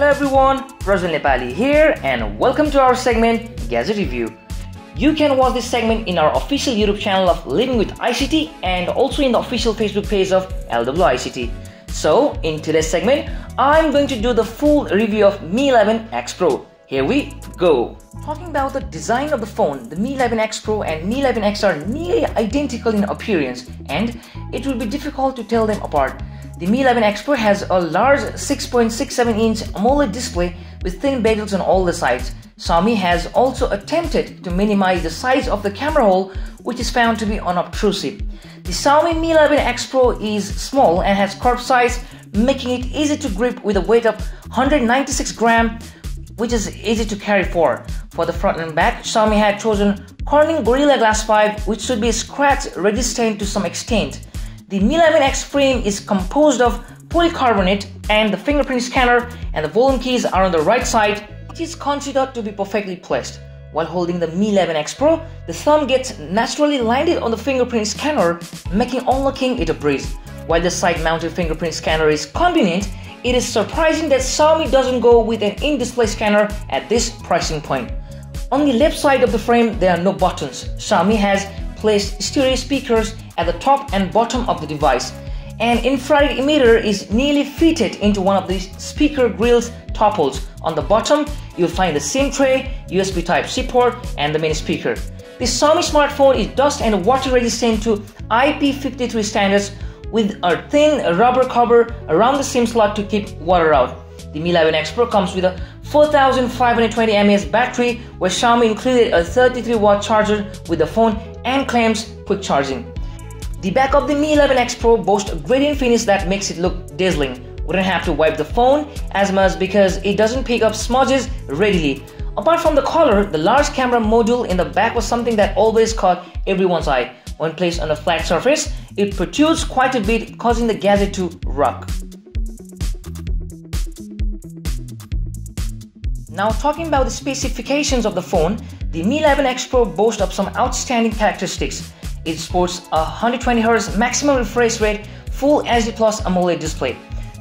everyone, Prajwal Nepali here and welcome to our segment Gadget Review. You can watch this segment in our official YouTube channel of Living with ICT and also in the official Facebook page of LWICT. So in today's segment, I'm going to do the full review of Mi 11X Pro. Here we go. Talking about the design of the phone, the Mi 11X Pro and Mi 11X are nearly identical in appearance and it will be difficult to tell them apart. The Mi 11X Pro has a large 6.67-inch AMOLED display with thin bezels on all the sides. Xiaomi has also attempted to minimize the size of the camera hole, which is found to be unobtrusive. The Xiaomi Mi 11X Pro is small and has curved size, making it easy to grip with a weight of 196 grams, which is easy to carry forward. For the front and back, Xiaomi had chosen Corning Gorilla Glass 5, which should be scratch resistant to some extent. The Mi 11X frame is composed of polycarbonate and the fingerprint scanner and the volume keys are on the right side, which is considered to be perfectly placed. While holding the Mi 11X Pro, the thumb gets naturally landed on the fingerprint scanner, making unlocking it a breeze. While the side-mounted fingerprint scanner is convenient, it is surprising that Xiaomi doesn't go with an in-display scanner at this pricing point. On the left side of the frame, there are no buttons. Xiaomi has placed stereo speakers at the top and bottom of the device. An infrared emitter is nearly fitted into one of these speaker grills top holes. On the bottom, you'll find the SIM tray, USB Type-C port, and the main speaker. This Xiaomi smartphone is dust and water resistant to IP53 standards with a thin rubber cover around the SIM slot to keep water out. The Mi 11X Pro comes with a 4520 mAh battery, where Xiaomi included a 33-watt charger with the phone and claims quick charging. The back of the Mi 11X Pro boasts a gradient finish that makes it look dazzling. Wouldn't have to wipe the phone as much because it doesn't pick up smudges readily. Apart from the color, the large camera module in the back was something that always caught everyone's eye. When placed on a flat surface, it protrudes quite a bit, causing the gadget to rock. Now talking about the specifications of the phone, the Mi 11X Pro boasts of some outstanding characteristics. It sports a 120Hz maximum refresh rate Full HD Plus AMOLED display.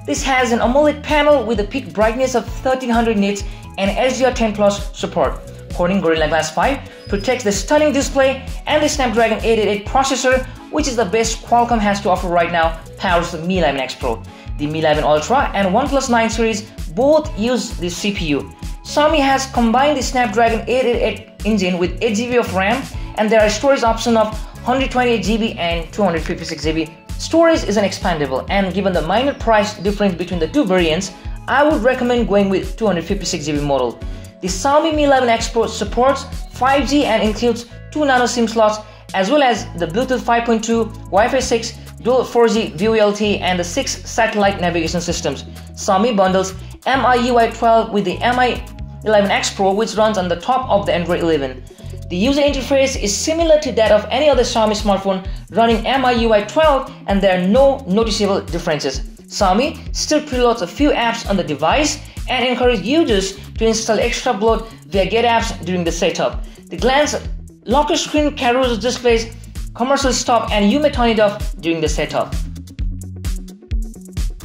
This has an AMOLED panel with a peak brightness of 1300 nits and HDR10 Plus support. Corning Gorilla Glass 5 protects the stunning display, and the Snapdragon 888 processor, which is the best Qualcomm has to offer right now, powers the Mi 11X Pro. The Mi 11 Ultra and OnePlus 9 series both use this CPU. Xiaomi has combined the Snapdragon 888 engine with 8GB of RAM, and there are storage options of 128GB and 256GB. Storage is an expandable, and given the minor price difference between the two variants, I would recommend going with 256GB model. The Xiaomi Mi 11X Pro supports 5G and includes 2 nano SIM slots, as well as the Bluetooth 5.2, Wi-Fi 6, dual 4G VoLTE, and the 6 satellite navigation systems. Xiaomi bundles MIUI 12 with the Mi 11X Pro, which runs on the top of the Android 11. The user interface is similar to that of any other Xiaomi smartphone running MIUI 12, and there are no noticeable differences. Xiaomi still preloads a few apps on the device and encourages users to install extra bloat via Get apps during the setup. The glance locker screen carousel displays commercial stop, and you may turn it off during the setup.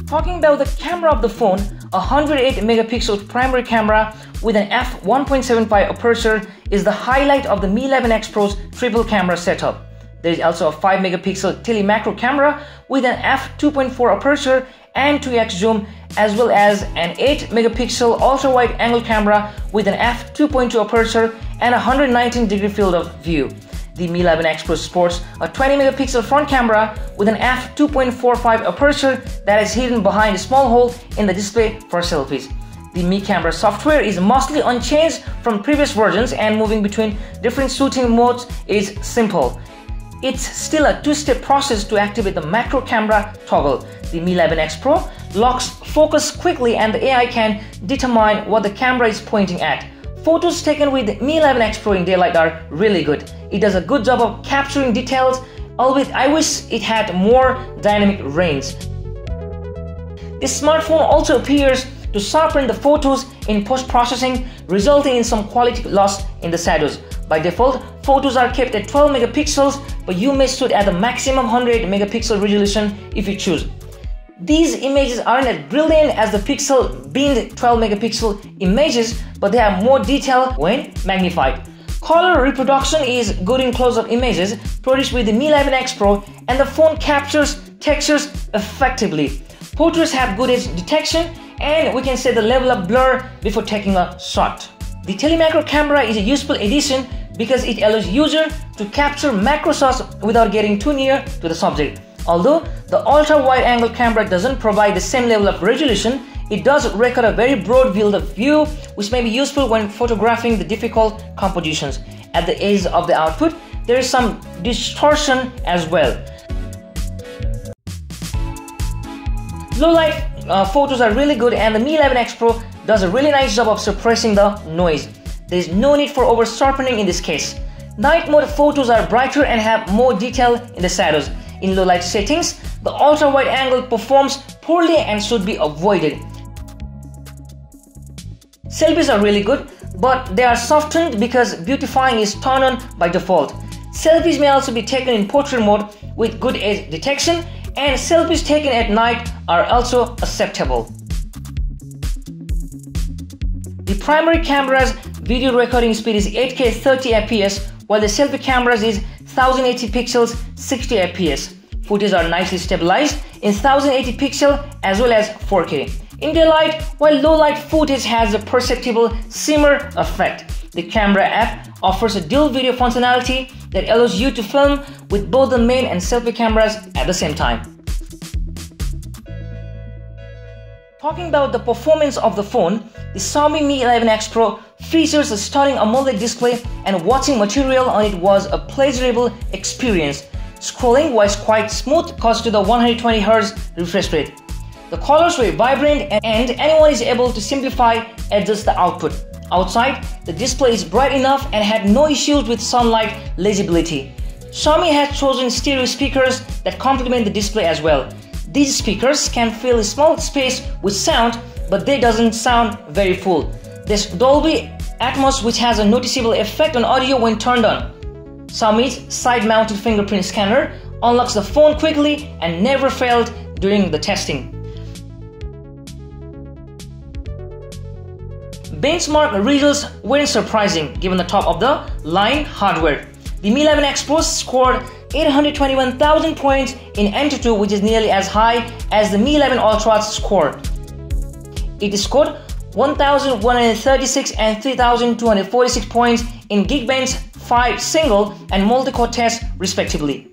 Talking about the camera of the phone, a 108 megapixel primary camera with an f1.75 aperture is the highlight of the Mi 11X Pro's triple camera setup. There is also a 5 megapixel tele-macro camera with an f2.4 aperture and 2x zoom, as well as an 8 megapixel ultra-wide angle camera with an f2.2 aperture and a 119-degree field of view. The Mi 11X Pro sports a 20 megapixel front camera with an f2.45 aperture that is hidden behind a small hole in the display for selfies. The Mi camera software is mostly unchanged from previous versions, and moving between different shooting modes is simple. It's still a two-step process to activate the macro camera toggle. The Mi 11X Pro locks focus quickly, and the AI can determine what the camera is pointing at. Photos taken with the Mi 11X Pro in daylight are really good. It does a good job of capturing details, albeit I wish it had more dynamic range. This smartphone also appears to sharpen the photos in post-processing, resulting in some quality loss in the shadows. By default, photos are kept at 12 megapixels, but you may shoot at the maximum 108 megapixel resolution if you choose. These images aren't as brilliant as the Pixel binned 12 megapixel images, but they have more detail when magnified. Color reproduction is good in close-up images produced with the Mi 11X Pro, and the phone captures textures effectively. Portraits have good edge detection, and we can set the level of blur before taking a shot. The telemacro camera is a useful addition because it allows user to capture macro shots without getting too near to the subject. Although the ultra-wide-angle camera doesn't provide the same level of resolution, it does record a very broad field of view, which may be useful when photographing the difficult compositions. At the edge of the output, there is some distortion as well. Low-light photos are really good, and the Mi 11X Pro does a really nice job of suppressing the noise. There is no need for over-sharpening in this case. Night mode photos are brighter and have more detail in the shadows. In low-light settings, the ultra-wide angle performs poorly and should be avoided. Selfies are really good, but they are softened because beautifying is turned on by default. Selfies may also be taken in portrait mode with good edge detection, and selfies taken at night are also acceptable. The primary camera's video recording speed is 8K 30 fps, while the selfie camera's is 1080 pixels 60 fps. Footage are nicely stabilized in 1080 pixel as well as 4K. In daylight, while low-light footage has a perceptible shimmer effect, the camera app offers a dual video functionality that allows you to film with both the main and selfie cameras at the same time. Talking about the performance of the phone, the Xiaomi Mi 11X Pro features a stunning AMOLED display, and watching material on it was a pleasurable experience. Scrolling was quite smooth thanks to the 120Hz refresh rate. The colors were vibrant, and anyone is able to simplify adjust the output. Outside, the display is bright enough and had no issues with sunlight legibility. Xiaomi has chosen stereo speakers that complement the display as well. These speakers can fill a small space with sound, but they doesn't sound very full. There's Dolby Atmos, which has a noticeable effect on audio when turned on. Xiaomi's side-mounted fingerprint scanner unlocks the phone quickly and never failed during the testing. Benchmark results weren't surprising given the top-of-the-line hardware. The Mi 11X Pro scored 821,000 points in Antutu, which is nearly as high as the Mi 11 Ultra's score. It scored 1,136 and 3,246 points in Geekbench 5 single and multi-core tests respectively.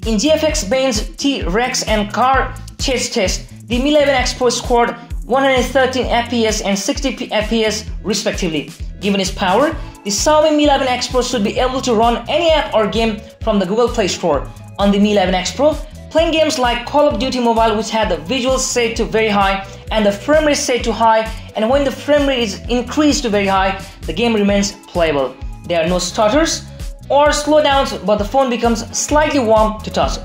In GFX Bench T-Rex and Car Chase test, the Mi 11X Pro scored 113 FPS and 60 FPS respectively. Given its power, the Xiaomi Mi 11X Pro should be able to run any app or game from the Google Play Store. On the Mi 11X Pro, playing games like Call of Duty Mobile, which had the visuals set to very high and the frame rate set to high, and when the frame rate is increased to very high, the game remains playable. There are no stutters or slowdowns, but the phone becomes slightly warm to touch.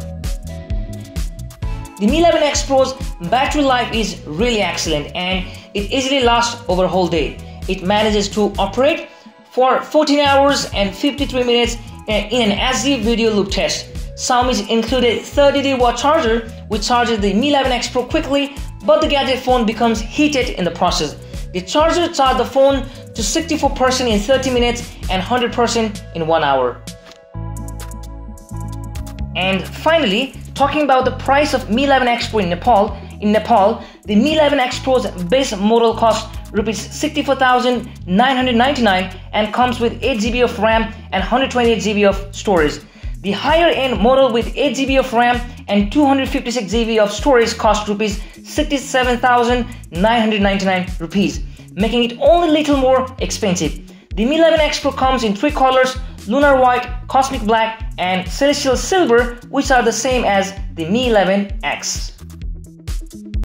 The Mi 11X Pro's battery life is really excellent, and it easily lasts over a whole day. It manages to operate for 14 hours and 53 minutes in an SD video loop test. Xiaomi's included 30-watt charger, which charges the Mi 11X Pro quickly, but the Gadget phone becomes heated in the process. The charger charged the phone to 64% in 30 minutes and 100% in 1 hour. And finally, talking about the price of Mi 11X Pro in Nepal. In Nepal, the Mi 11X Pro's base model costs Rs 64,999 and comes with 8GB of RAM and 128GB of storage. The higher end model with 8GB of RAM and 256GB of storage costs Rs 67,999, making it only a little more expensive. The Mi 11X Pro comes in 3 colors: Lunar White, Cosmic Black and Celestial Silver, which are the same as the Mi 11X.